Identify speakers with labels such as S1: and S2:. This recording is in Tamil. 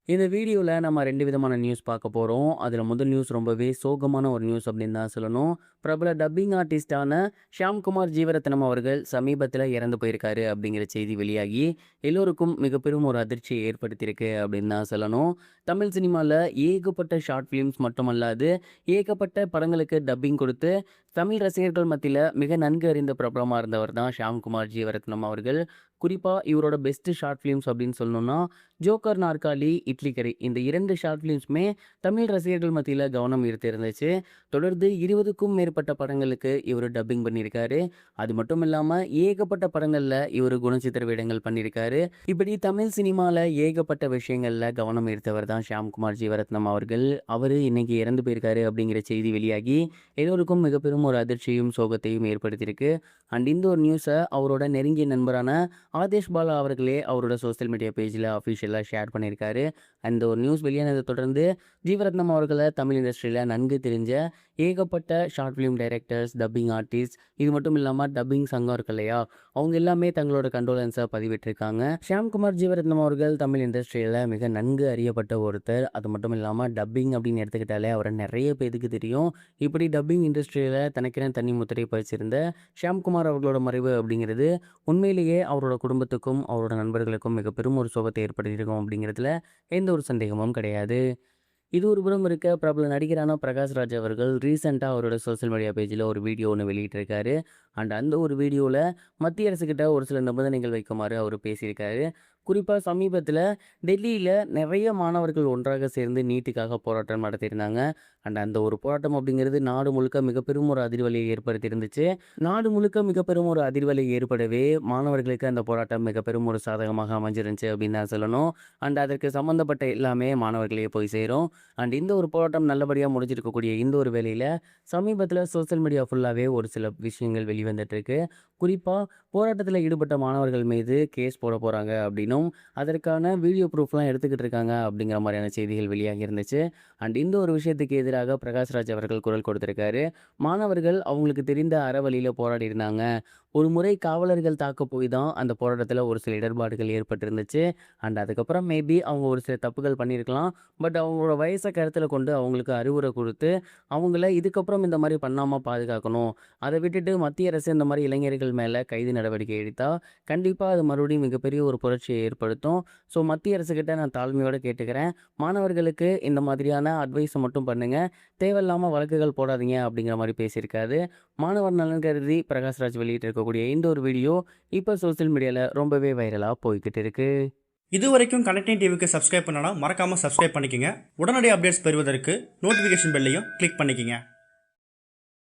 S1: இந்த வீடியோல நம்ம 2 விதமான நியூஸ் பார்க்க போறோம். அதுல முதல் நியூஸ் ரொம்பவே சோகமான ஒரு நியூஸ் அப்படின்னு தான் சொல்லணும். பிரபல டப்பிங் ஆர்டிஸ்டான ஷியாம்குமார் ஜீவரத்னம் அவர்கள் சமீபத்தில இறந்து போயிருக்காரு அப்படிங்கிற செய்தி வெளியாகி, எல்லோருக்கும் மிக பெரும் ஒரு அதிர்ச்சியை ஏற்படுத்தியிருக்கு அப்படின்னு தான் சொல்லணும். தமிழ் சினிமால ஏகப்பட்ட ஷார்ட் ஃபிலிம்ஸ் மட்டுமல்லாது, ஏகப்பட்ட படங்களுக்கு டப்பிங் கொடுத்து, தமிழ் ரசிகர்கள் மத்தியில மிக நன்கு அறிந்த பிரபலமா இருந்தவர் தான் ஷியாம்குமார் ஜீவரத்னம் அவர்கள். குறிப்பா இவரோட பெஸ்ட் ஷார்ட் ஃபிலிம்ஸ் அப்படின்னு சொல்லணும்னா, ஜோக்கர், நாற்காலி, இட்லி கறி இந்த 2 ஷார்ட் ஃபிலிம்ஸுமே தமிழ் ரசிகர்கள் மத்தியில கவனம் ஈர்த்து இருந்துச்சு. தொடர்ந்து 20க்கும் மேற்பட்ட படங்களுக்கு இவரு டப்பிங் பண்ணியிருக்காரு. அது மட்டும் இல்லாம ஏகப்பட்ட படங்கள்ல இவரு குணச்சித்திர வேடங்கள் பண்ணியிருக்காரு. இப்படி தமிழ் சினிமால ஏகப்பட்ட விஷயங்கள்ல கவனம் ஈர்த்தவர் தான் ஷியாம்குமார் ஜீவரத்னம் அவர்கள். அவரு இன்னைக்கு இறந்து போயிருக்காரு அப்படிங்கிற செய்தி வெளியாகி, எல்லோருக்கும் மிக பெரும் ஒரு அதிர்ச்சியும், சோகத்தையும் ஏற்படுத்தியிருக்கு. அண்ட் இந்த ஒரு நியூஸ அவரோட நெருங்கிய நண்பரான ஆதேஷ் பாலா அவர்களே அவரோட சோசியல் மீடியா பேஜில் அஃபிஷியலாக ஷேர் பண்ணியிருக்காரு. அந்த ஒரு நியூஸ் வெளியானதை தொடர்ந்து ஜீவரத்னம் அவர்களை தமிழ் இண்டஸ்ட்ரியில் நன்கு தெரிஞ்ச ஏகப்பட்ட short film directors, dubbing artist, இது மட்டும் இல்லாமல் டப்பிங் சங்கம் இருக்கு இல்லையா, அவங்க எல்லாமே தங்களோட கண்டோலன்ஸை பதிவிட்டிருக்காங்க. ஷியாம்குமார் ஜீவரத்னம் அவர்கள் தமிழ் இண்டஸ்ட்ரியில் மிக நன்கு அறியப்பட்ட ஒருத்தர். அது மட்டும் இல்லாமல் டப்பிங் அப்படின்னு எடுத்துக்கிட்டாலே அவரை நிறைய பேருக்கு தெரியும். இப்படி டப்பிங் இண்டஸ்ட்ரியில் தனக்கென தனி முத்திரை பதிச்சிருந்த ஷியாம்குமார் அவர்களோட மறைவு அப்படிங்கிறது உண்மையிலேயே அவரோட குடும்பத்துக்கும் அவரோட நண்பர்களுக்கும் மிக பெரும் ஒரு சோகத்தை ஏற்படுத்தியிருக்கும் அப்படிங்கிறதுல எந்த ஒரு சந்தேகமும் கிடையாது. இது ஒரு புறம் இருக்க, பிரபல நடிகரான பிரகாஷ் ராஜ் அவர்கள் ரீசெண்டாக அவரோட சோஷியல் மீடியா பேஜில் ஒரு வீடியோ ஒன்று வெளியிட்டிருக்காரு. அண்ட் அந்த ஒரு வீடியோவில் மத்திய அரசுக்கிட்ட ஒரு சில நிபந்தனைகள் வைக்குமாறு அவர் பேசியிருக்காரு. குறிப்பாக சமீபத்தில் டெல்லியில் நிறைய மாணவர்கள் ஒன்றாக சேர்ந்து நீட்டுக்காக போராட்டம் நடத்தியிருந்தாங்க. அண்ட் அந்த ஒரு போராட்டம் அப்படிங்கிறது நாடு முழுக்க மிக பெரும் ஒரு அதிர்வலையை ஏற்படுத்தியிருந்துச்சு. நாடு முழுக்க மிக பெரும் ஒரு அதிர்வலை ஏற்படவே மாணவர்களுக்கு அந்த போராட்டம் மிக பெரும் ஒரு சாதகமாக அமைஞ்சிருந்துச்சு அப்படின்னு தான் சொல்லணும். அண்ட் அதற்கு சம்மந்தப்பட்ட எல்லாமே மாணவர்களே போய் சேரும். அண்ட் இந்த ஒரு போராட்டம் நல்லபடியாக முடிஞ்சிருக்கக்கூடிய இந்த ஒரு வேளையில் சமீபத்தில் சோஷியல் மீடியா ஃபுல்லாகவே ஒரு சில விஷயங்கள் வெளிவந்துட்டுருக்கு. குறிப்பாக போராட்டத்தில் ஈடுபட்ட மாணவர்கள் மீது கேஸ் போட போகிறாங்க அப்படின்னும், அதற்கான வீடியோ ப்ரூஃப்லாம் எடுத்துக்கிட்டு இருக்காங்க அப்படிங்கிற மாதிரியான செய்திகள் வெளியாகி இருந்துச்சு. அண்ட் இந்த ஒரு விஷயத்துக்கு எதிராக பிரகாஷ்ராஜ் அவர்கள் குரல் கொடுத்திருக்காரு. மாணவர்கள் அவங்களுக்கு தெரிந்த அறவழியில் போராடி இருந்தாங்க. ஒரு முறை காவலர்கள் தாக்க போய் தான் அந்த போராட்டத்தில் ஒரு சில இடர்பாடுகள் ஏற்பட்டிருந்துச்சு. அண்ட் அதுக்கப்புறம் மேபி அவங்க ஒரு சில தப்புகள் பண்ணியிருக்கலாம். பட் அவங்களோட வயசை கருத்தில் கொண்டு அவங்களுக்கு அறிவுரை கொடுத்து அவங்கள இதுக்கப்புறம் இந்த மாதிரி பண்ணாமல் பாதுகாக்கணும். அதை விட்டுட்டு மத்திய அரசு இந்த மாதிரி இளைஞர்கள் மேலே கைது நடவடிக்கை எடுத்தால் கண்டிப்பாக அது மறுபடியும் மிகப்பெரிய ஒரு புரட்சியை ஏற்படுத்தும். ஸோ மத்திய அரசுக்கிட்ட நான் தாழ்மையோடு கேட்டுக்கிறேன், மாணவர்களுக்கு இந்த மாதிரியான அட்வைஸை மட்டும் பண்ணுங்கள், தேவையில்லாமல் வழக்குகள் போடாதீங்க அப்படிங்கிற மாதிரி பேசியிருக்காரு. மாணவர் நலன் கருதி பிரகாஷ்ராஜ் வெளியிட்டிருக்கக்கூடிய இந்த ஒரு வீடியோ இப்போ சோசியல் மீடியாவில் ரொம்பவே வைரலாக போய்கிட்டு இருக்கு.
S2: இது வரைக்கும் கனெக்டிங் டிவிக்கு சப்ஸ்கிரைப் பண்ணனா மறக்காமல் சப்ஸ்கிரைப் பண்ணிக்கங்க. உடனடி அப்டேட்ஸ் பெறுவதற்கு நோட்டிஃபிகேஷன் பெல்லையும் கிளிக் பண்ணிக்கங்க.